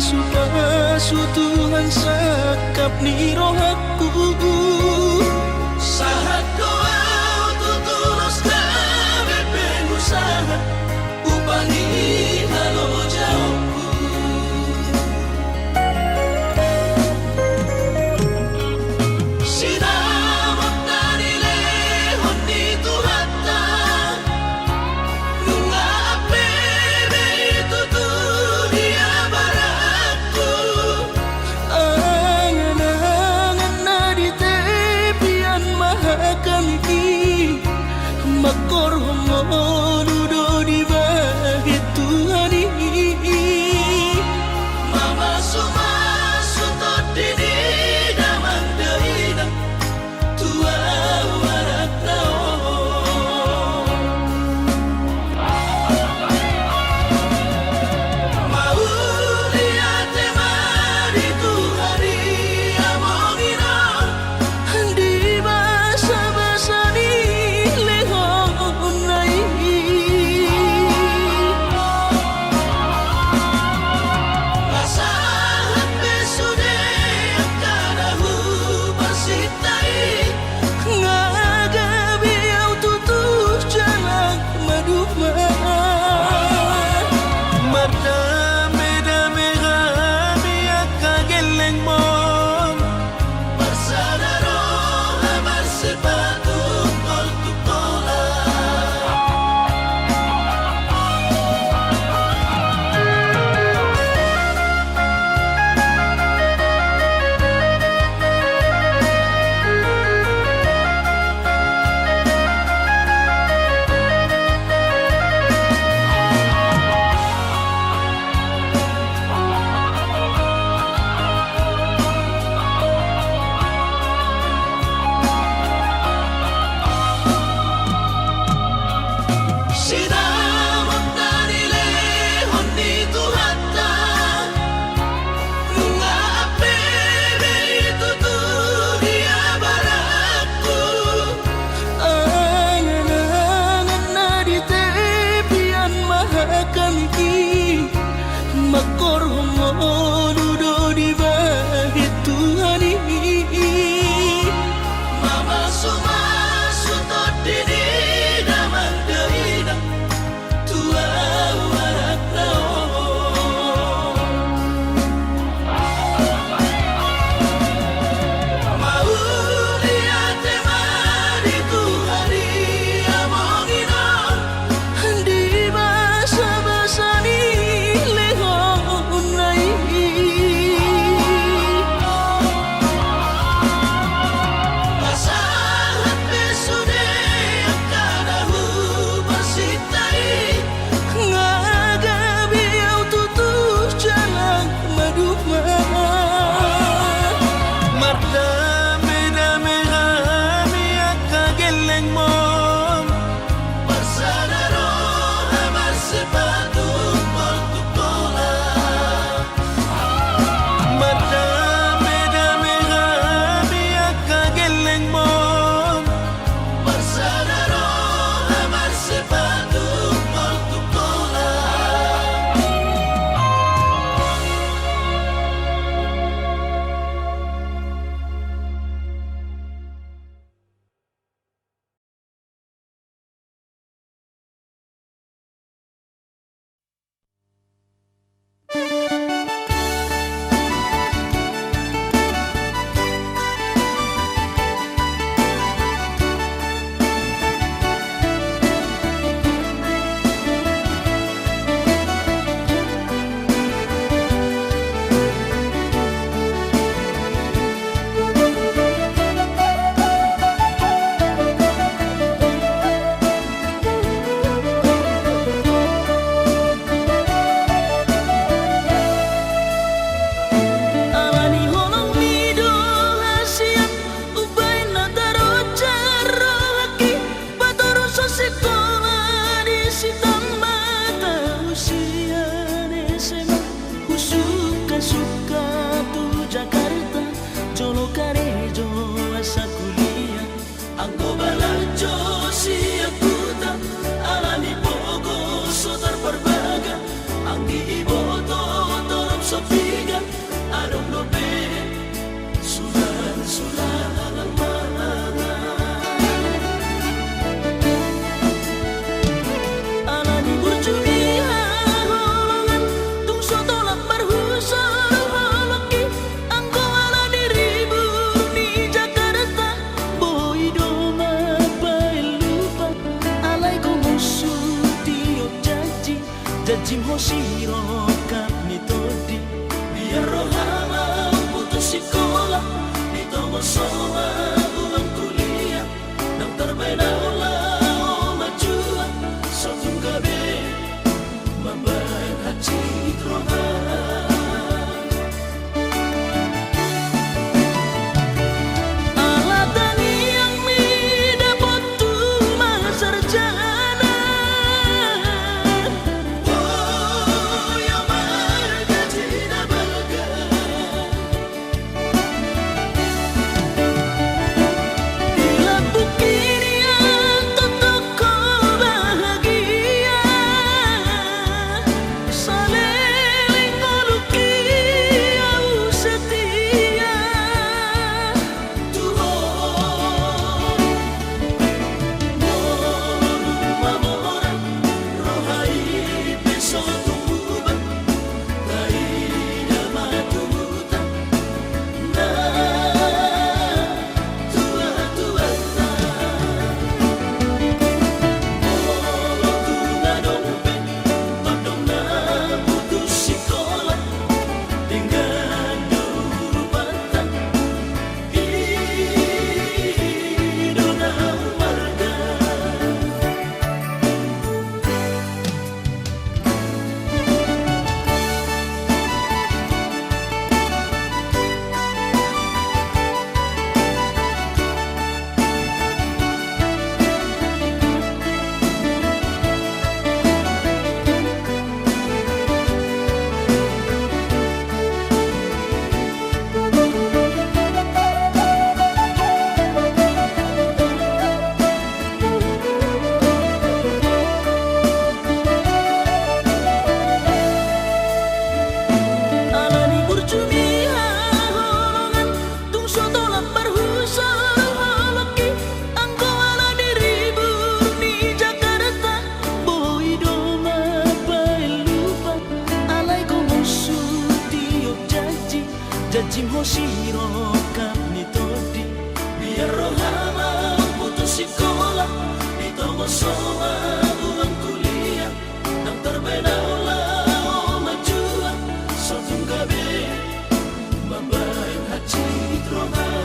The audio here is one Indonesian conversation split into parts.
pasu-pasu Tuhan sakap ni rohaku sahat doa tutulus kami pengusaha upangi halo jauhku sinamot na nilehon ni Tuhata nunga apebe tutulia baratku angan-angan na di tepian mahakami makor homonudo di bahit Tuhan mama sumasu todini damang dahina tua warak mau lihat mari Tuhari amongina di basa-basa di lehon nai masahat besude kanahu bersitai ngagabi au tutus jalan maduma Mardame-dame kami akageleng mo Bersadaro hamar sepatu tol-tutola sirokap ni todi biar rohama putus sekolah di tomo soma ulang kuliah nang terbeda ulah majua satu gabe membayar haji rohama Jajim sirokap ni todi biar rohama putus sekolah di tomo soma ulang kuliah nang terbeda ulah majua satu gabe membayar haji rohama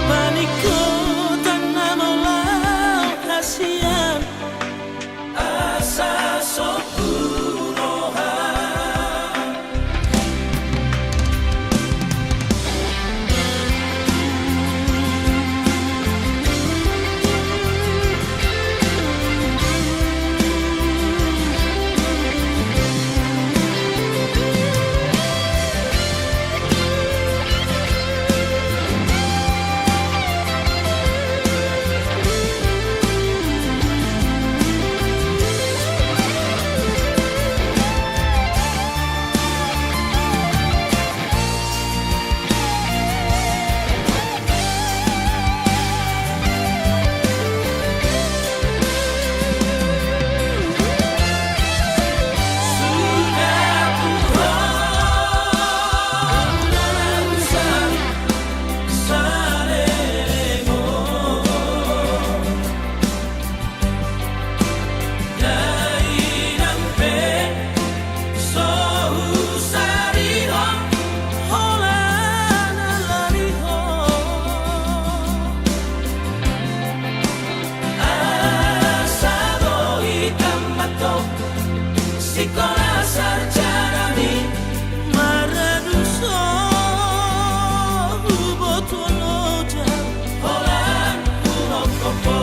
Paniko tanah molau hasian asa sopurohan Sekolah sarjana di Maraduso Botoloja Holan Punokopo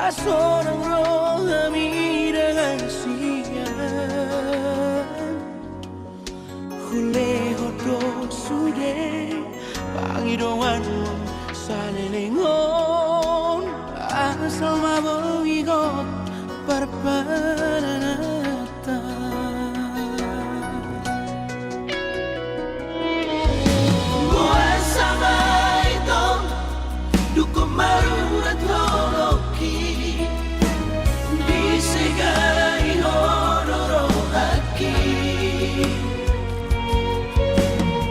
Seorang rohami dengan siang Hule hodo sude Pangidoan salelengon Asal maboigot parpanata Buat sama itu Duko marurat holoki Segai hororo haki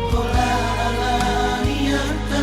Hola la niata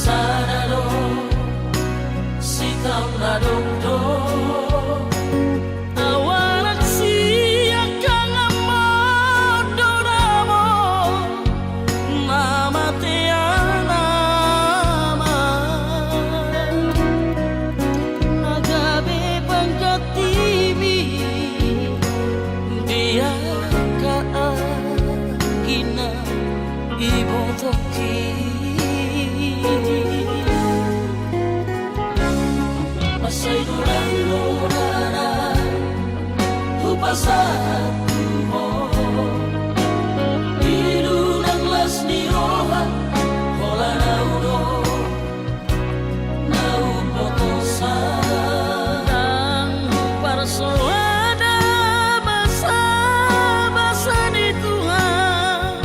sadado sitam na dogdo awarak siya kang amado namo namatiana nagabi pangkatibi dia kaagina ibong toki masay durang lorana hupasan mo ilu ng las ni roha hola na uno na upotosan ang parsoada basa-basa ni Tuhan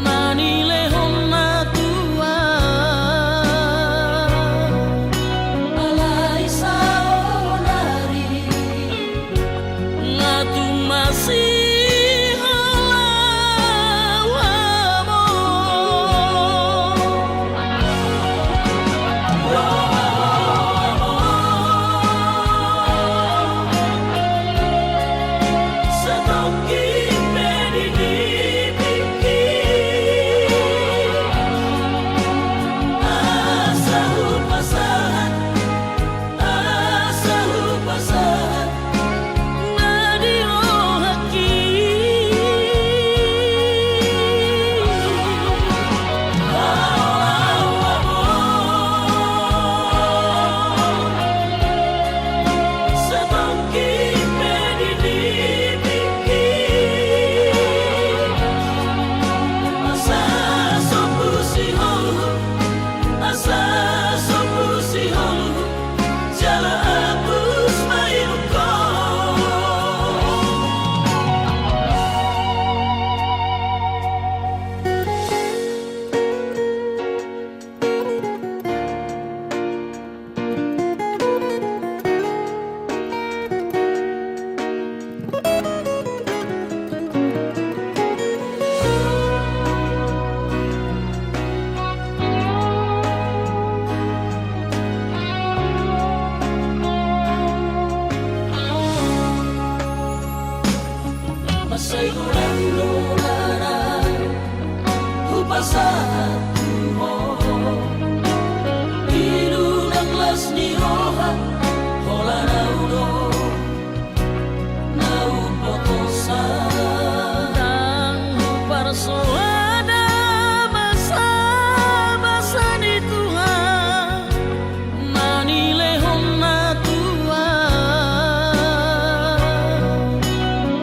manilehon na Tuhan alay sa onari nga tumasih halawa mo sa tokig pinibigin asa hupasan na dirohaki awa mo sa tokig pinibigin asa sopusihon jala hapus mayroon ko masay durang lorana hupasan mo ilu ng las ni roha hola na uno na upotosan ang parsoada basa-basa ni Tuhan manilehon na Tuhan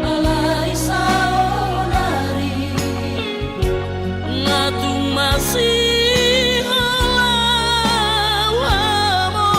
alay sa onari nga tumasih halawa mo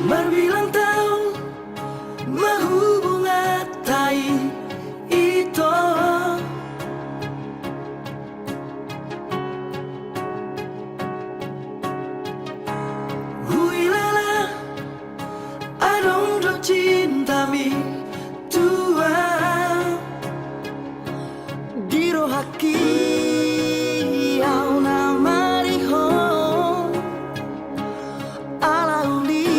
Berbilang tahun mahubungatai ito huilala adong do cintami tua diro haki au na mariho alauli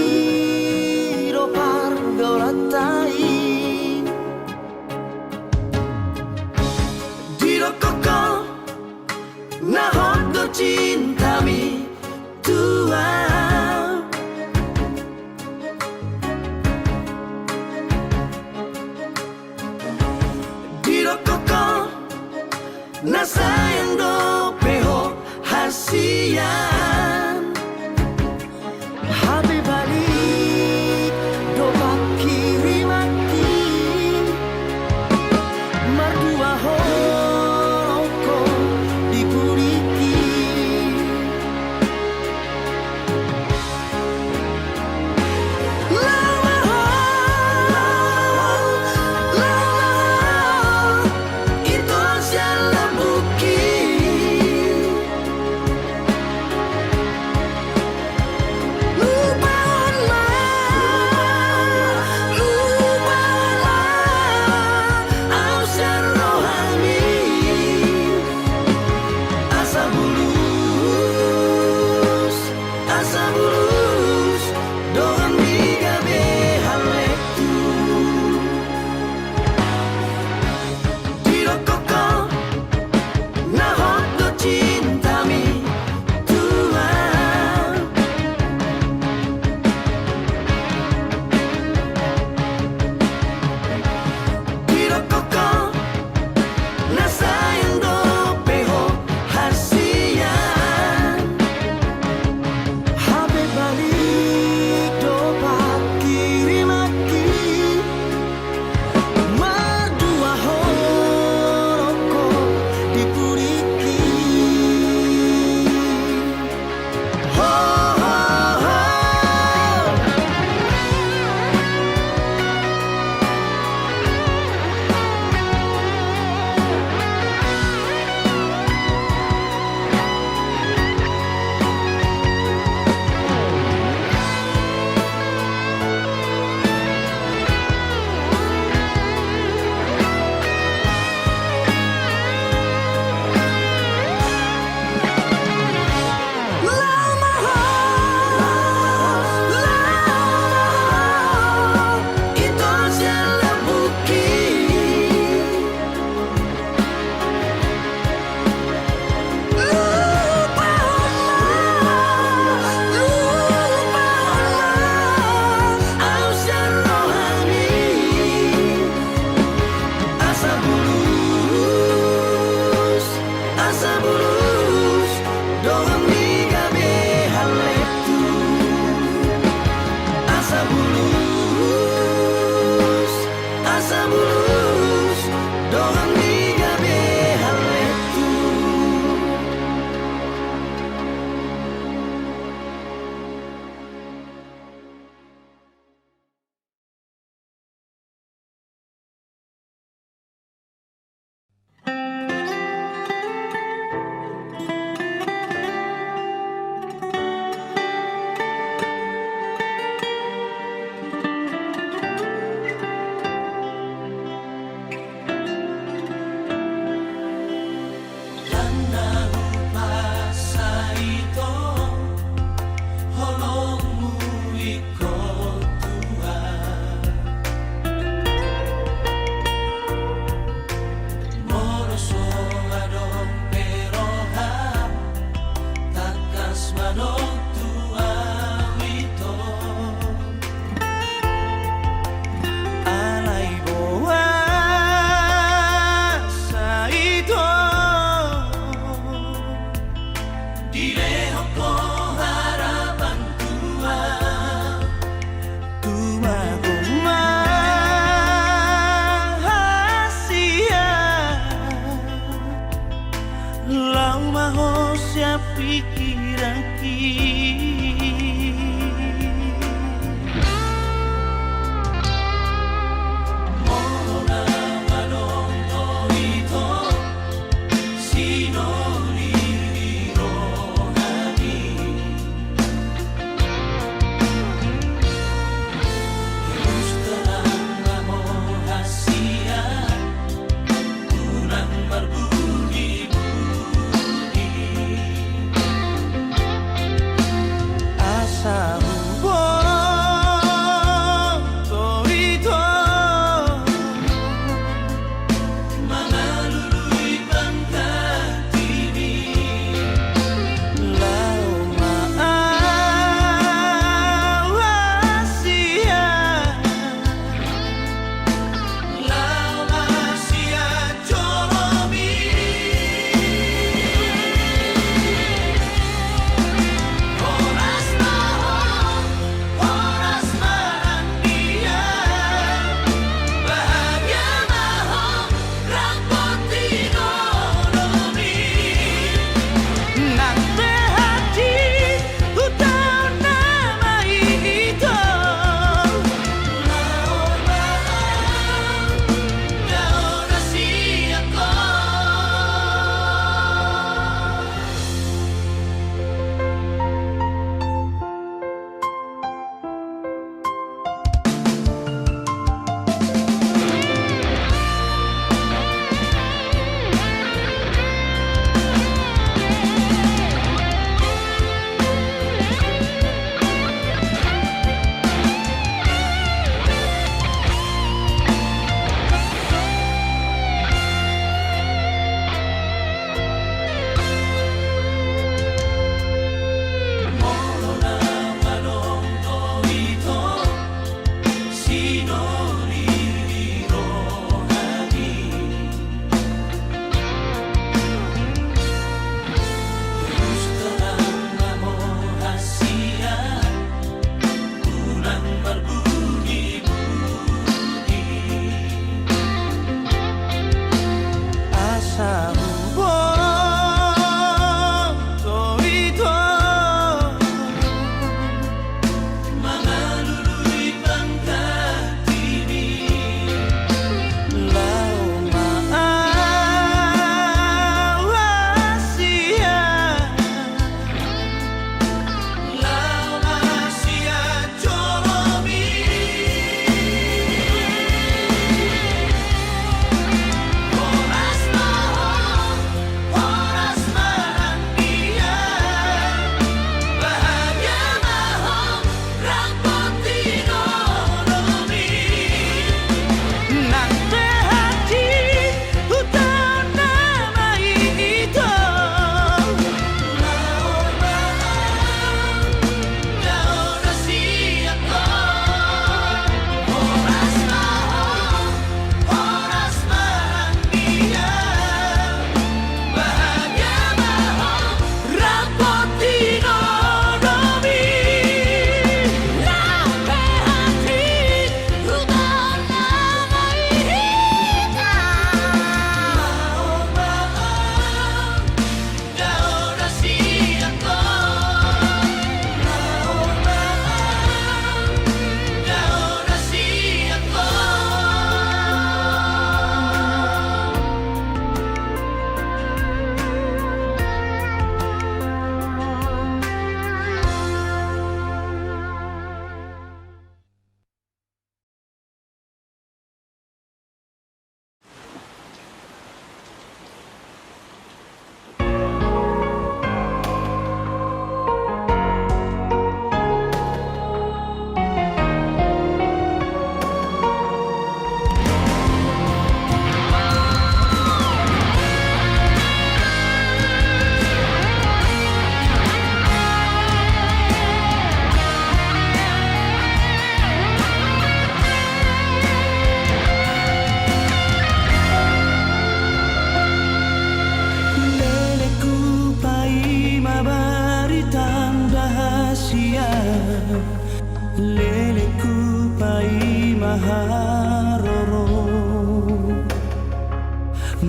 leleku pai maharoro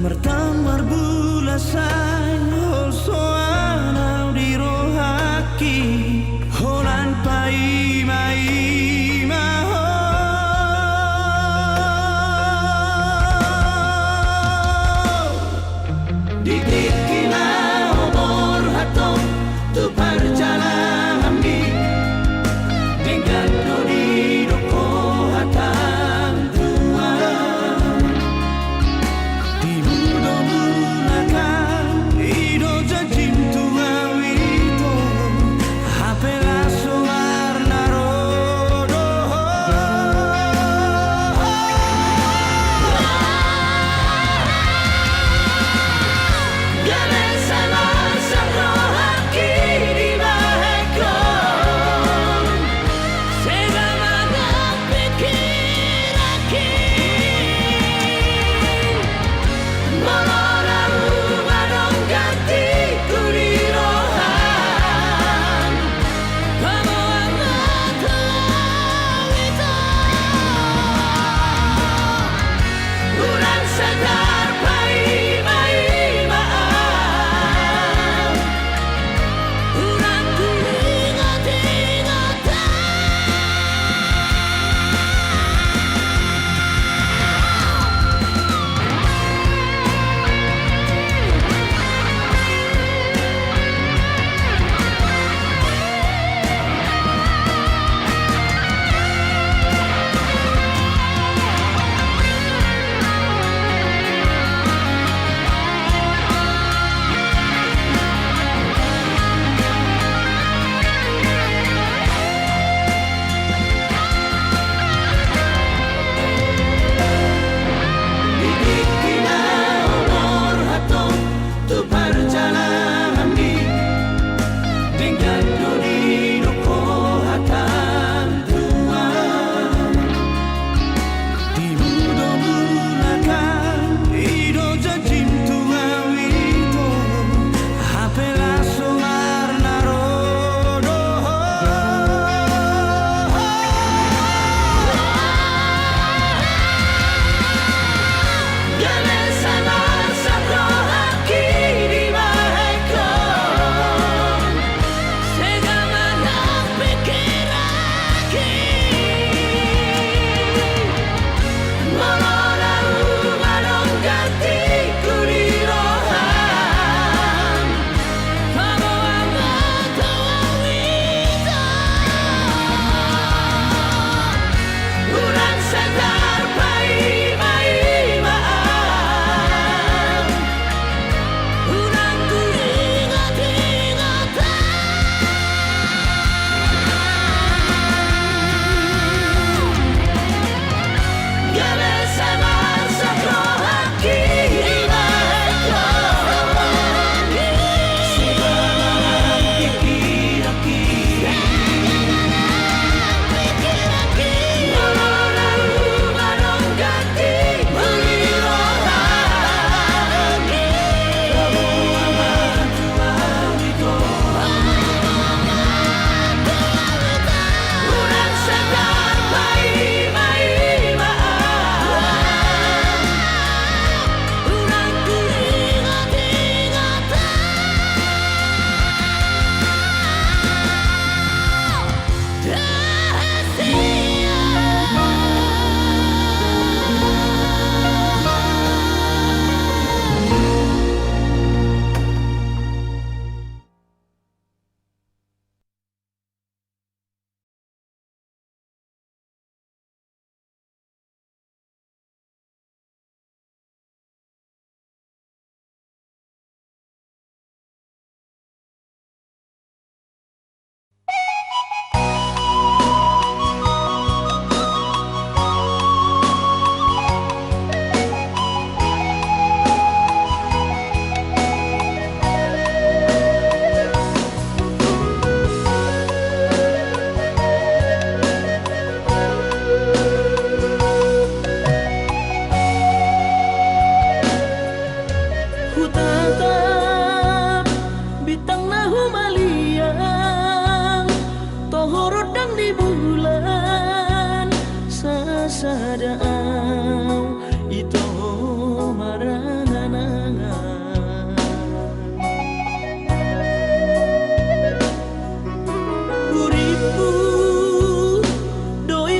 mertamar bulasan hosoana di rohaki holan pai mai maho dikikina obor hato tu perjalanan hamdi dengan dodi doko hatan tua di mudo mulakan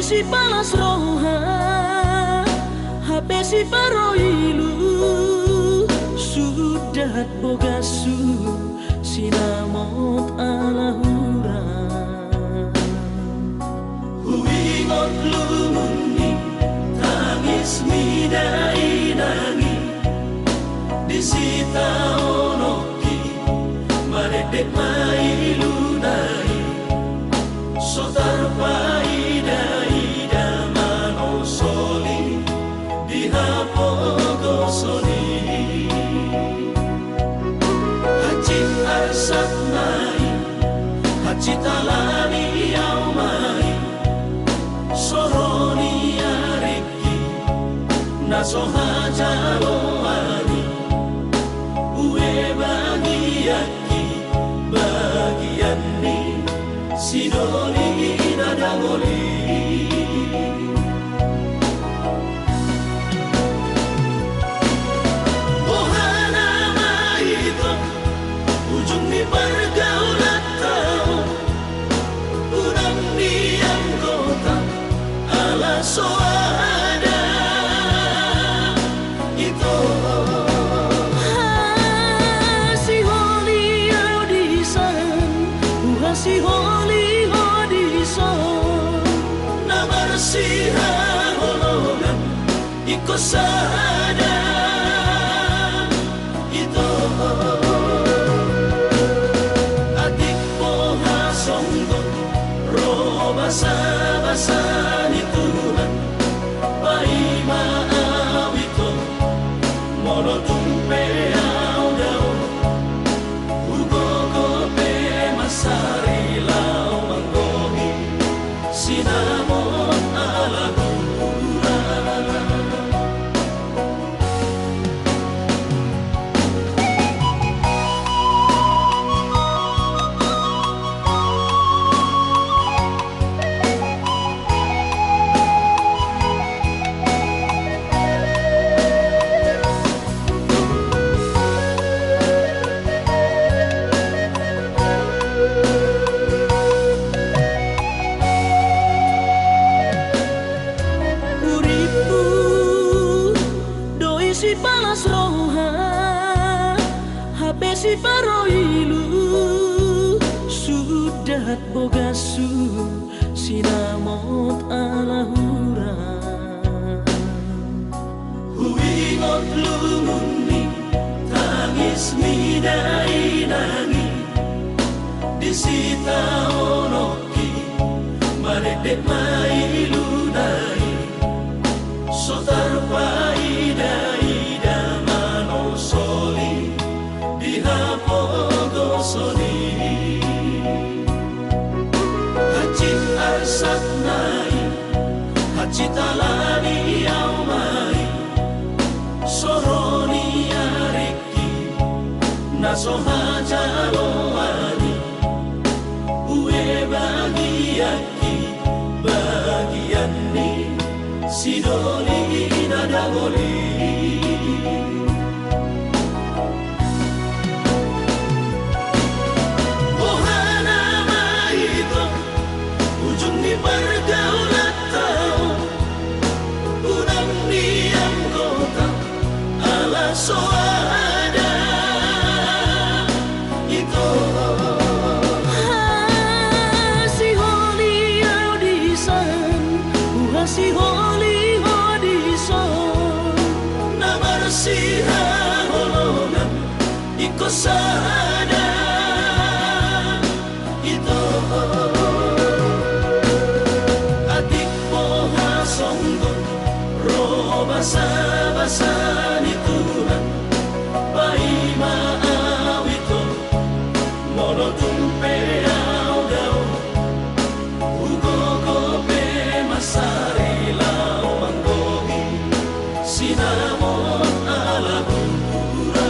si palas roha habesi paroilu sudah bogasu sinamot alahura huingot lumuni tangis midai nangi disita onoki maredek mailu nai sotar paida ida mano soli dihapogo soli hacit arsat mai hacit alani yau mai soroni areki nasoha jalo ani uwe bagiaki bagian ni sidoni nadangoli ohana mahito ujung ni pergaulan tau urang diam kota ala soada itu si holi audisan si holi siha holongan iko sada itu adik poha songgo ro basa ni Tuhan pai maawito mono tumpe au dao ugogo pe masari lau manggohi sinamo si palas roha habesi paroilu sudah bogasu sinamot alahura huingot lumuni tangis midai nangi disita onoki maredek mailu nai sotar paida dihapogo soli hacit arsat nai hacit alani yau mai soroni areki nasoha jalo ani uwe bagiaki bagian ni sidoli nadagoli pergaulan tau urang diam kota ala soada itu si holi audisan si holi audisan namar siha holongan iko sada itu basa ni Tuhan pai maawito mono tumpe au dao ugogo pe masari lau manggogi sinamon alahura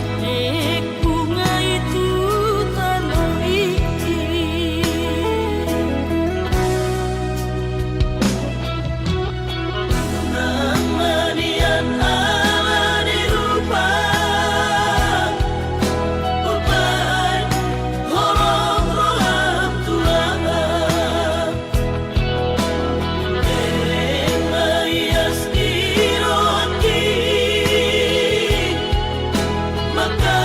Dek bunga itu tanah iki Namanian ala dirupa Beban horong roham tulang Dereng maias diroki Maka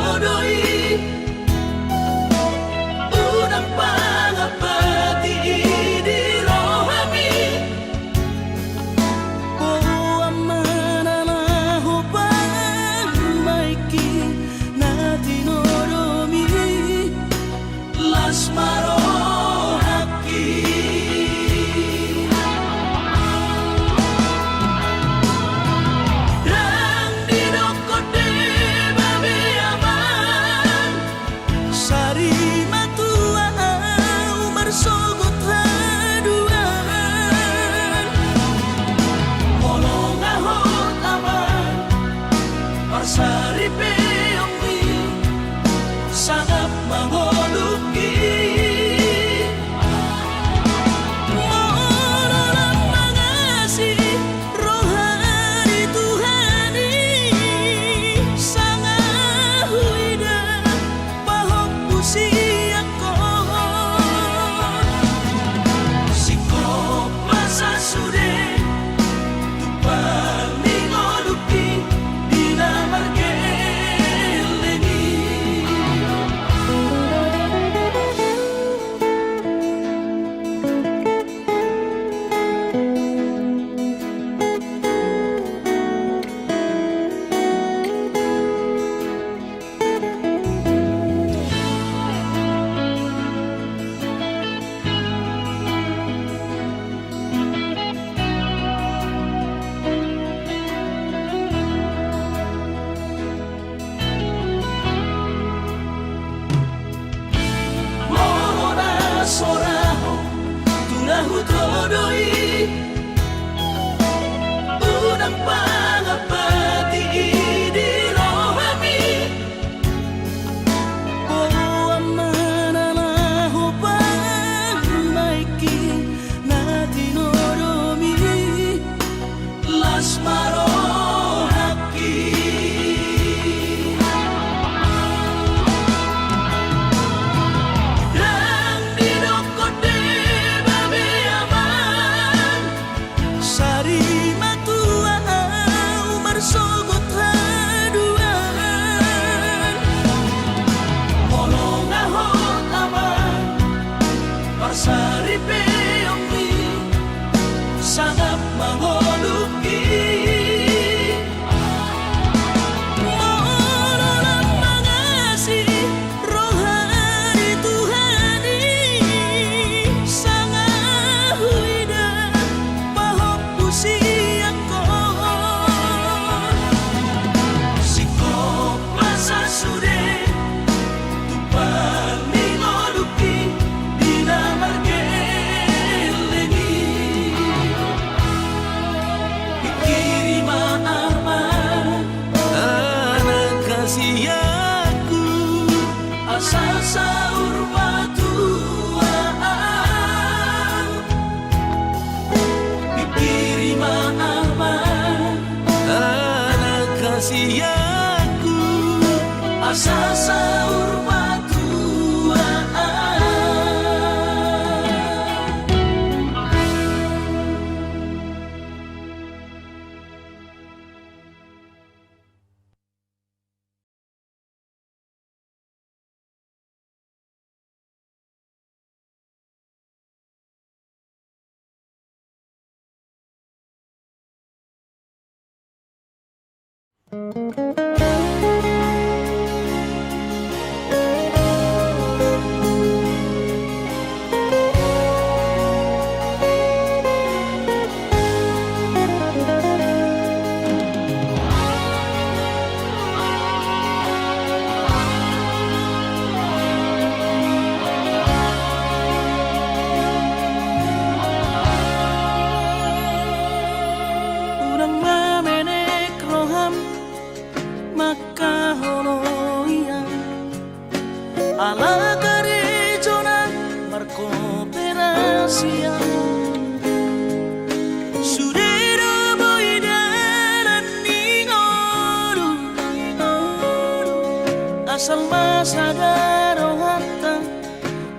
todoi unang pangapati di rohami O amananaho pagmaiki na tinoromi las marohaki rang dinokode babe aman sari matua umar sogot haduan molong ahot aman parsari peongwi sangap mangoluki Monolang mangasi rohani Tuhani sangahuida pahok pusiako sikop masa sude tupang ningoluki dina margeleni Mohona soraho tunahu todoi unang pangapati di rohami O amananaho pagmaiki na tinoromi las marohaki rang dinokode babe aman sari matua umar sogot haduan molong ahot aman parsari peongwi sangap mangoluki Monolang mangasi rohani Tuhani sangahuida pahok pusiako sikop masa sude tupang ningoluki dina margeleni pikirima aman anak kasihku asal saur matuaan pikirima aman anak kasihku asal saur matuaan urang mamenek roham maka holoian ala garejona markooperasia sudero boidaran ningoru asal masagaro hatta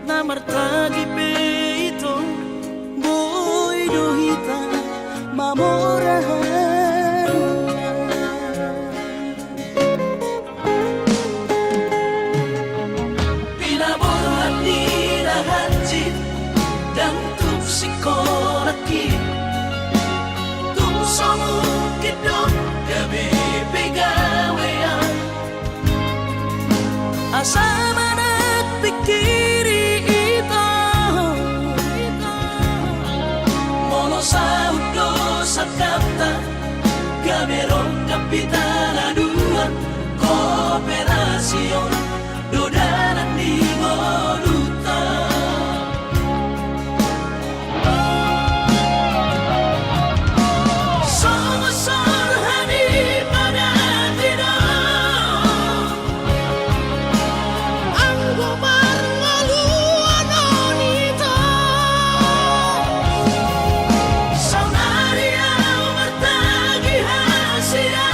namartagi peito boidohita mamorahan asa manat pikiri ito Mono sa udo sa kapta Gamerong kapitan aduan Kooperasyon Dodanan di Moluta Somasor hani pada tidak ang gobarmaluan onito Saunaria martagi hasia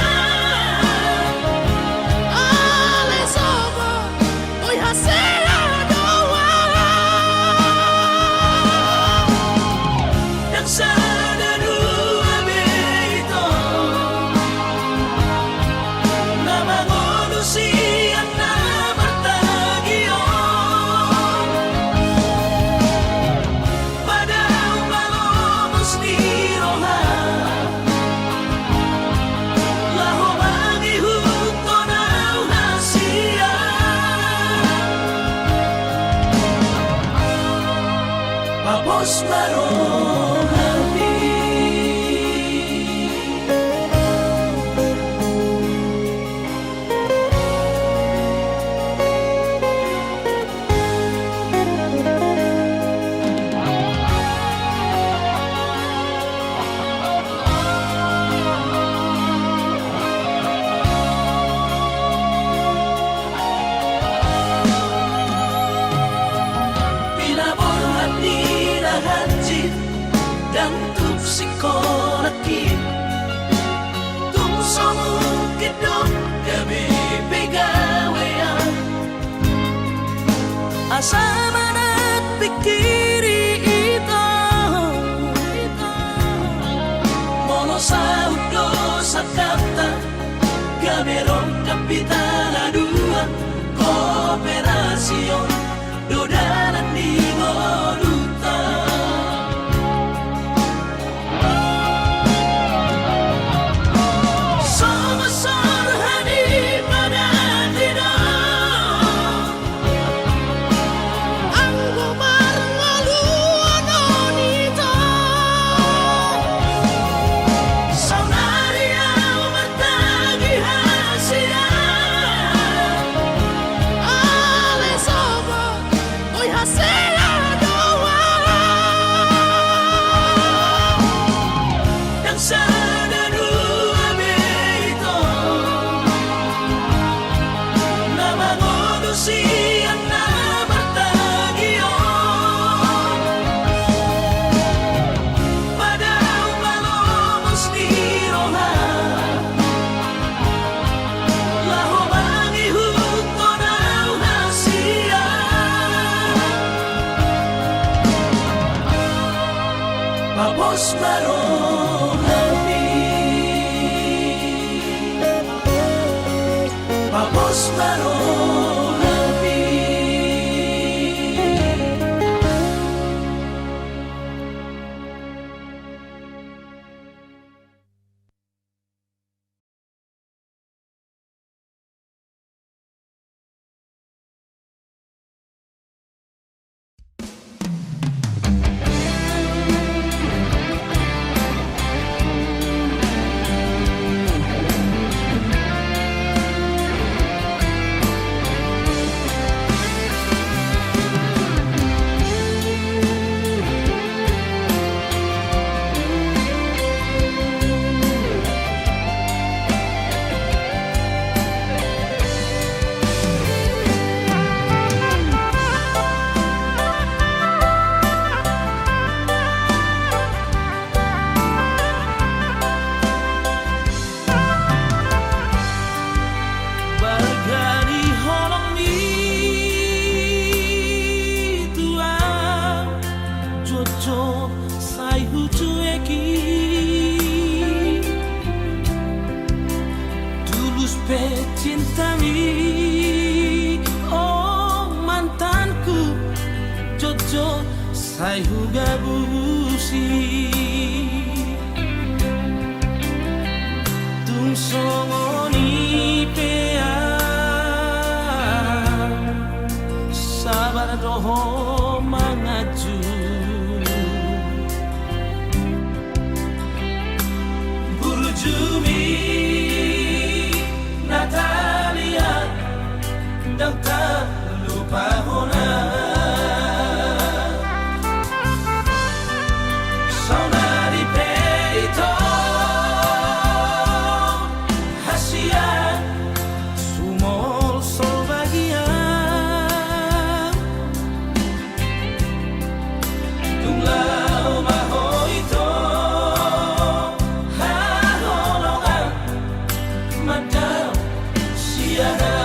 Ale sobo oy hasia doa Yang sana dua beito Na mangonusian na martagion Padang malomos ni Roha Laho mangihuto na hasia Papos marong hati Pinaborhat ni Rahanjit Dan tupsikonakit Tumsomukit dong kami pegawean asa manat pikiri ito Mono sa udo sa kapta Gamerong kapitan aduan Kooperasyon Dodanan di Moluta Somasor hani pada tidak ang gobarmaluan onito Saunaria martagi hasia Ale sobo oy hasia doa Yang sana dua beito Na mangonusian na martagion Padang malomos ni Roha Laho mangihuto na hasia Papos marong hati Papos marong hati Bagari holong mi tuang Jojo sai hucu eki Tulus pe cinta mi Oh mantanku Jojo sai huga busi Tung songoni pea pahona saudari peito hasia sumol sol bagia tunglau mahoito haholongan madam siana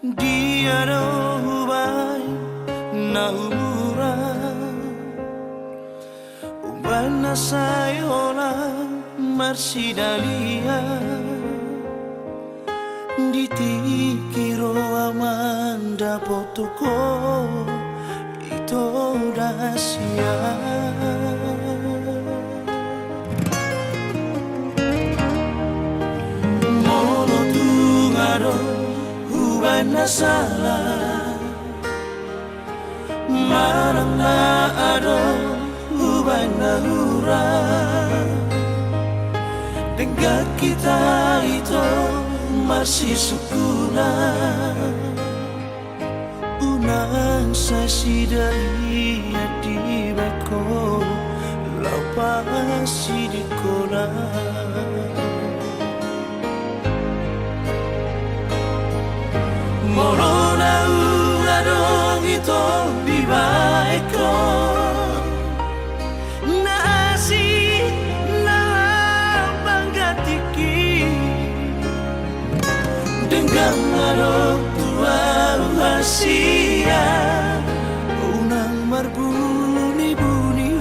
dia hubai naura ubana sayola marsidalia ditikiro amanda potuko ito dasia molo tungaro ubana salah marang na ado ubana hura dengan kita itu masih sukuna unang sasi dari hati bako lapas di kola morona uladong ito bibaiko nasi na banggatiki dengan arok tua rahasia unang marbuni-buni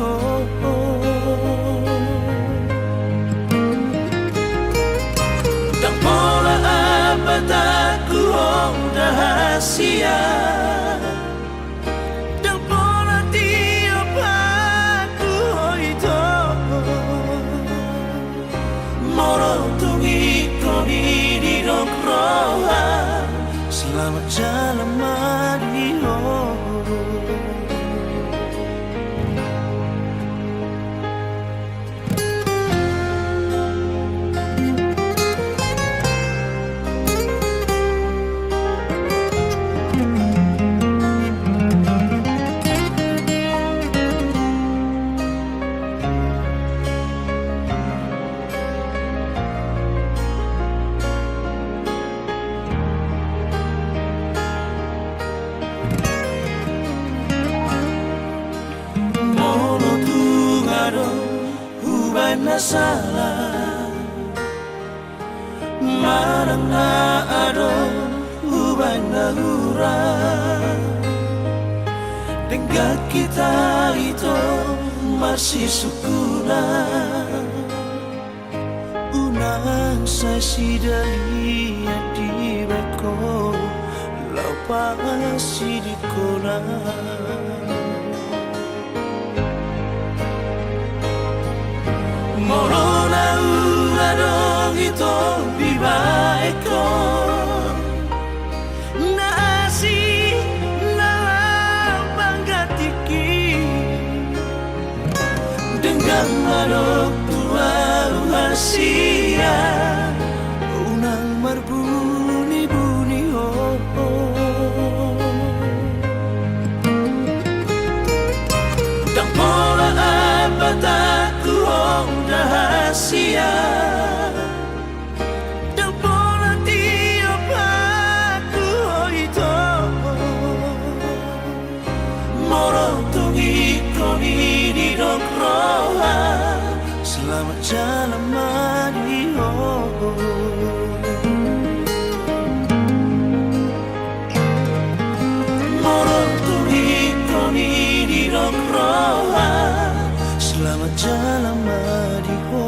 dan pola apa takku rahasia dan pola tiap aku itu moro tungi koni di roha selamat jalan Mario. Ubana salah marang na ado ubana hura dengan kita itu masih sukuna unang sasi dari hati bako lapas di kola morona uladong ito bibaiko nasi na banggatiki dengan arok tua rahasia unang marbuni-buni dan pola apa takku rahasia dan pola tiap aku itu moro tungi koni di roha selamat jalan Mario. Moro tungi koni di roha selamat jalan Mario.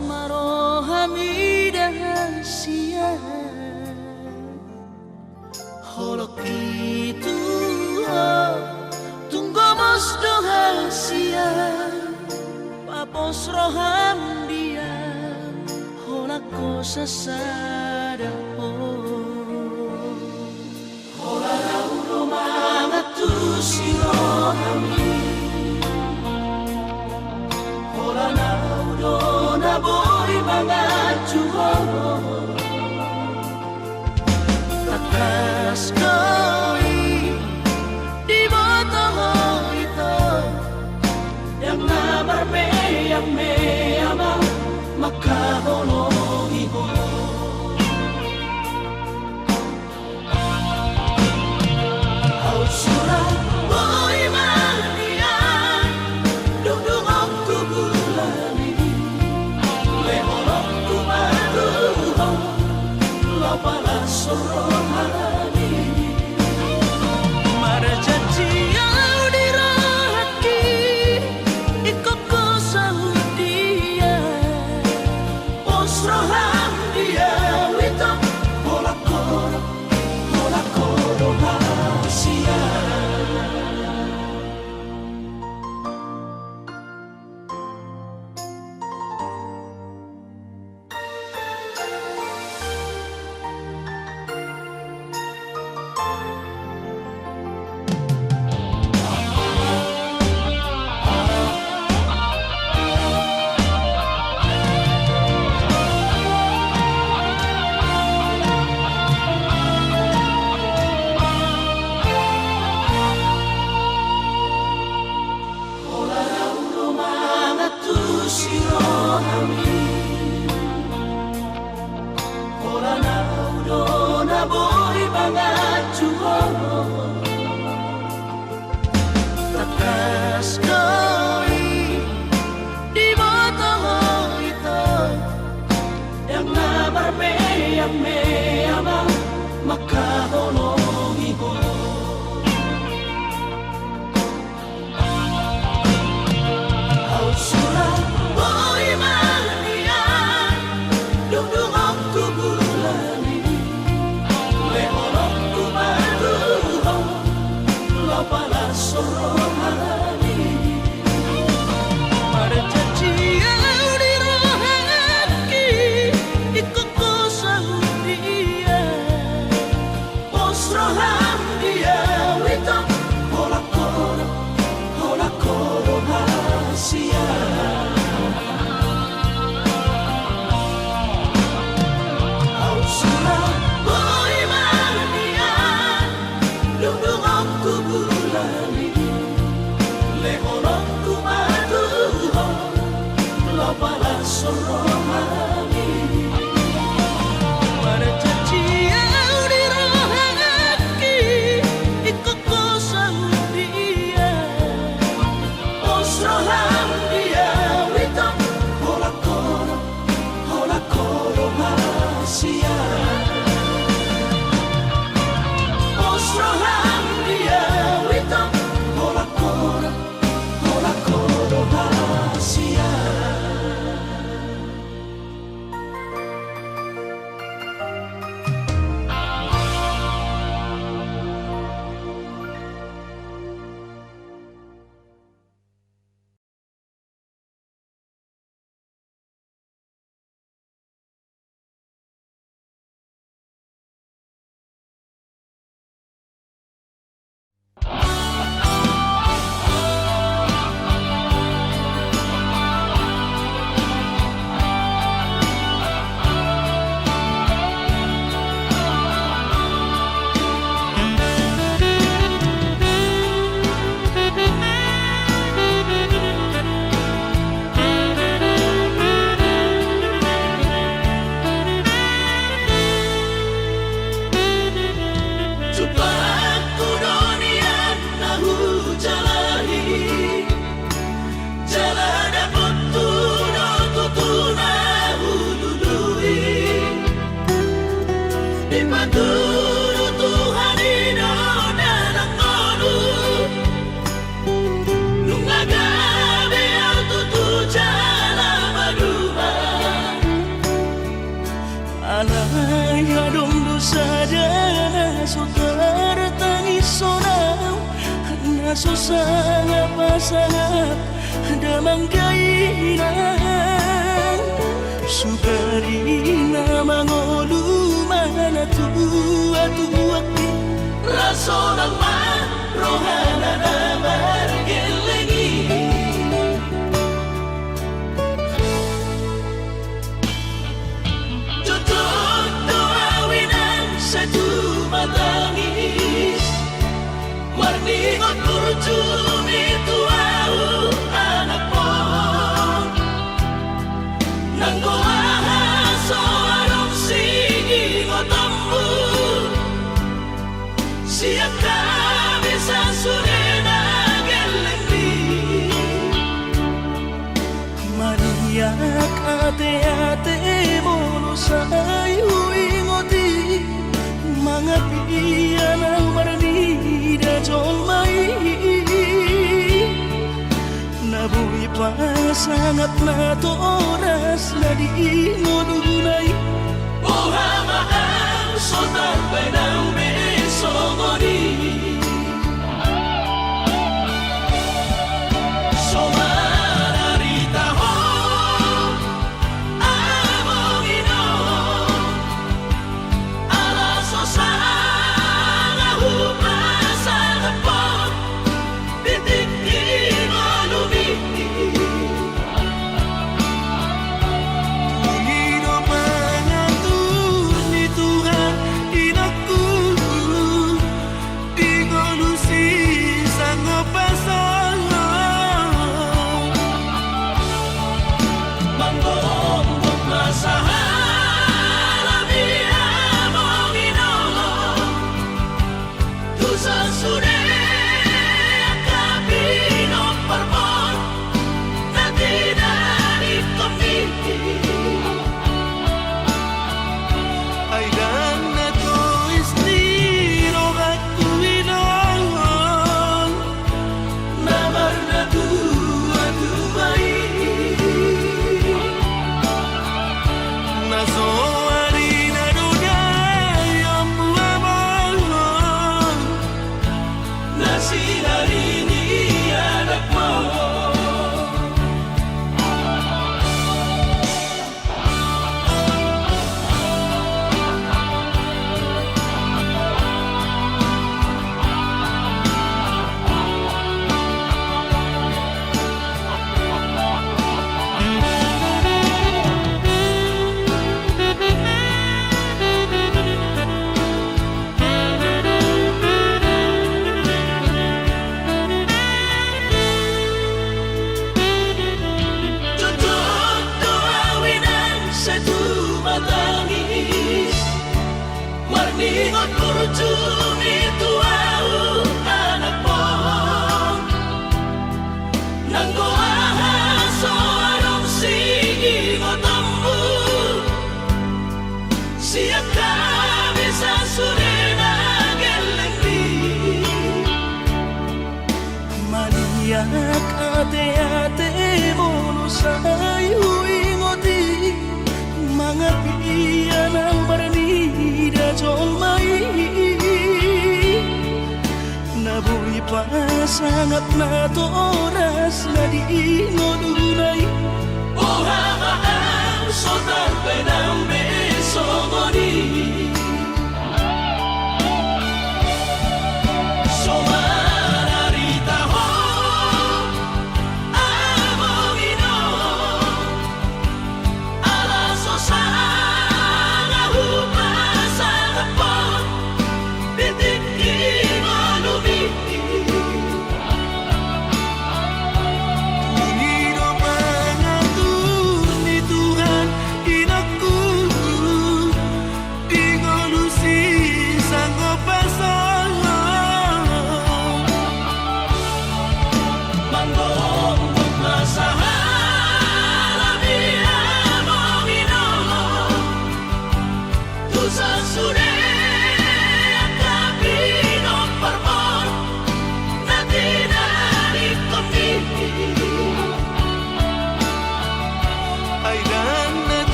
asmaro hamidah sia holok itu tunggu mos doha sia papos roham dia holak ko sasada hola rauro mangatu si rohami hola naudo na boy mangatu takas koi di mata itu yang namar me ama makahologi ho au surah boy mania dudung aku bulani le holok ku madu lo pala sorohani mara janji au dirahaki ikut ko saudia pos roham dia wito holak koro hasia Susah pasangan damang kainan Sugarina mangolu mana tua-tua Raso ng rohana na margelengi Tutok doawinan sa tumatangis Marningot kurjumi tuau anak mo Nanggoaha so arong sige ngotambu Siap kami sa surena gelengdi Mariak ate-ate mono sa ingoti Mga piyan ang maranida jolmai Nabuhi pa sangat na to oras na di ngodunay Buhama ang sotar pa na umesongoni Somararita ho among ino Alaso sa ngahupasa na po Titik di mo lumiti Pangino pangatur ni Tuhan inaku Di kolusi sang pasangan Manggong na sa halabi among ino Tusa sure ang kapinong parmon Na dinanip kami Ay dan na to estiro at tuwinangan Namar na duwa-duway Nasoari na dunay ang buwabangan Na sinarini anak mo Tutok doawinan sa tumatangis Marningot kurjumi tuau anak mo Nanggoaha so arong sige ngotambu Siap kami sa surena gelengdi Maniak ate-ate mono sa ingoti Mga piyan ang maranida jolmai Nabuhi pa sangat na to oras na di ngodunay Buhama ang sotar pa na umesongoni Somararita ho among ino Alaso sa ngahupasa na po Titik di mo lumiti Pangino pangatur ni Tuhan inaku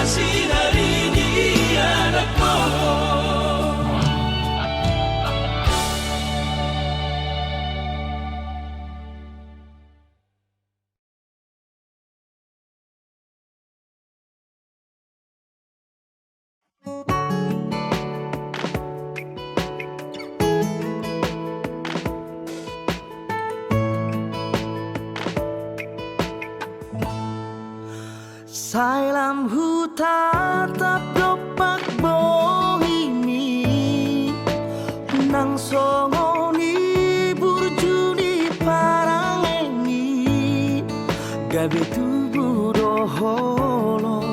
sinari di anakmu. Sai lam hutan dopak bohimi nang songoni burjuni parangengi gabe tubuh doholo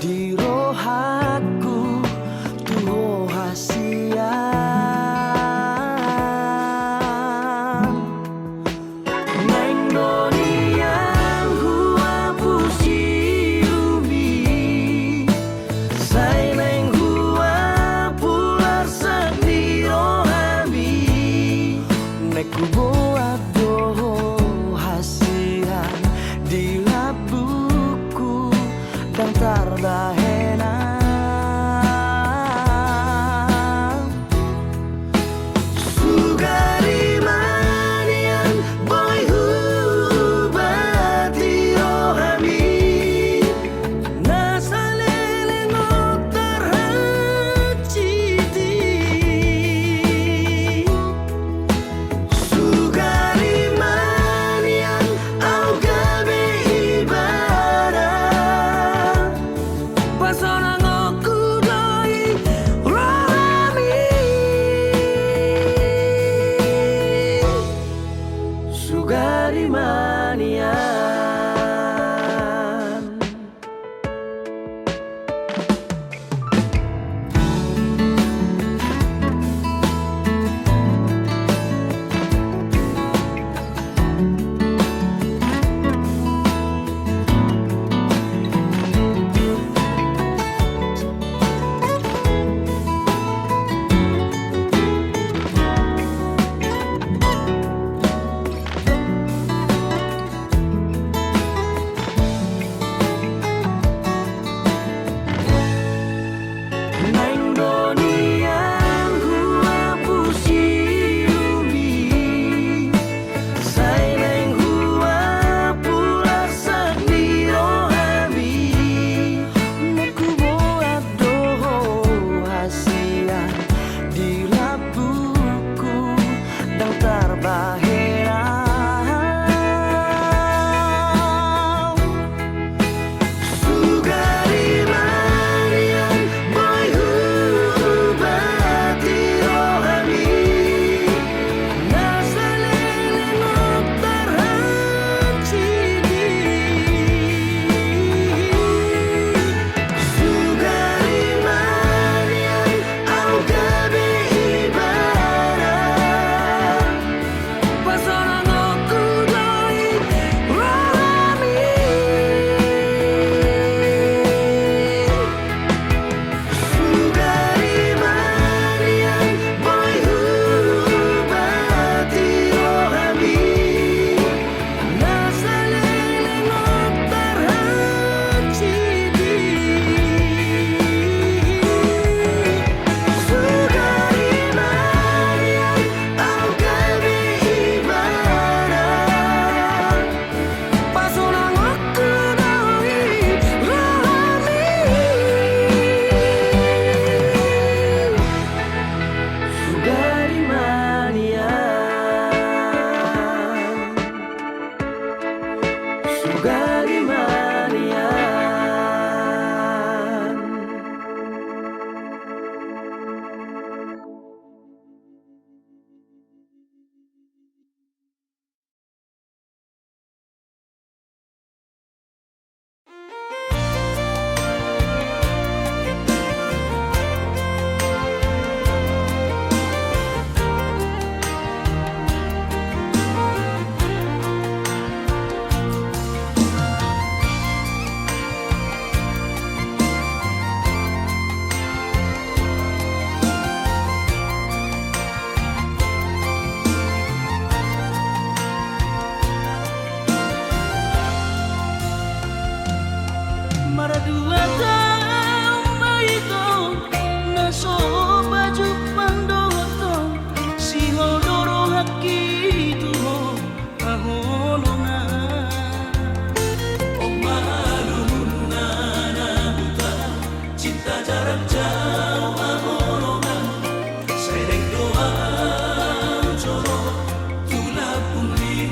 di rohaku tuho hasian neng donian hua pusiumi sai neng hua pular sendiro hami neku boat doho hasian di labuku dan tardahena sugari manian boy hubati rohami nasalele ngotar haciti sugari manian au gabe ibadah pas Padua tau maito naso baju pandotong si hodoro haki tuho aholongan oh maluna nabuta cinta jarak jauh aholongan sereng doa coro tulak pungli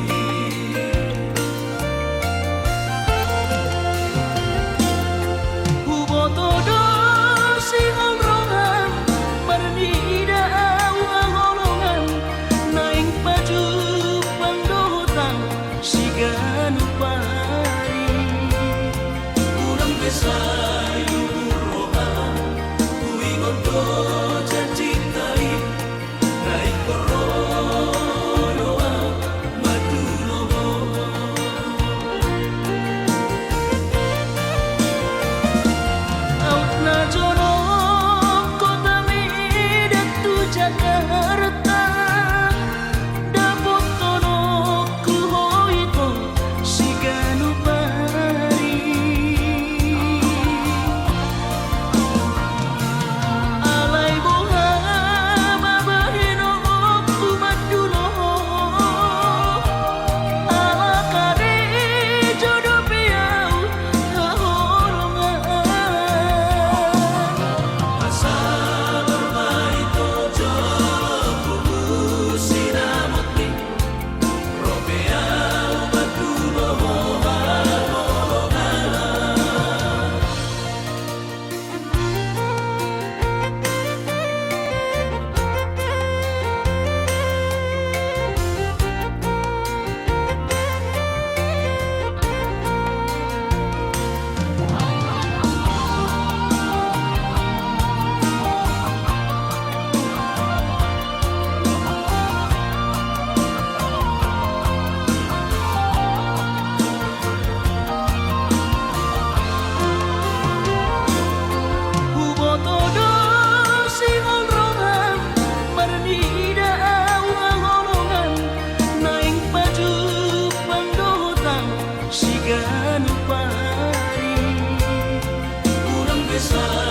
Urang besar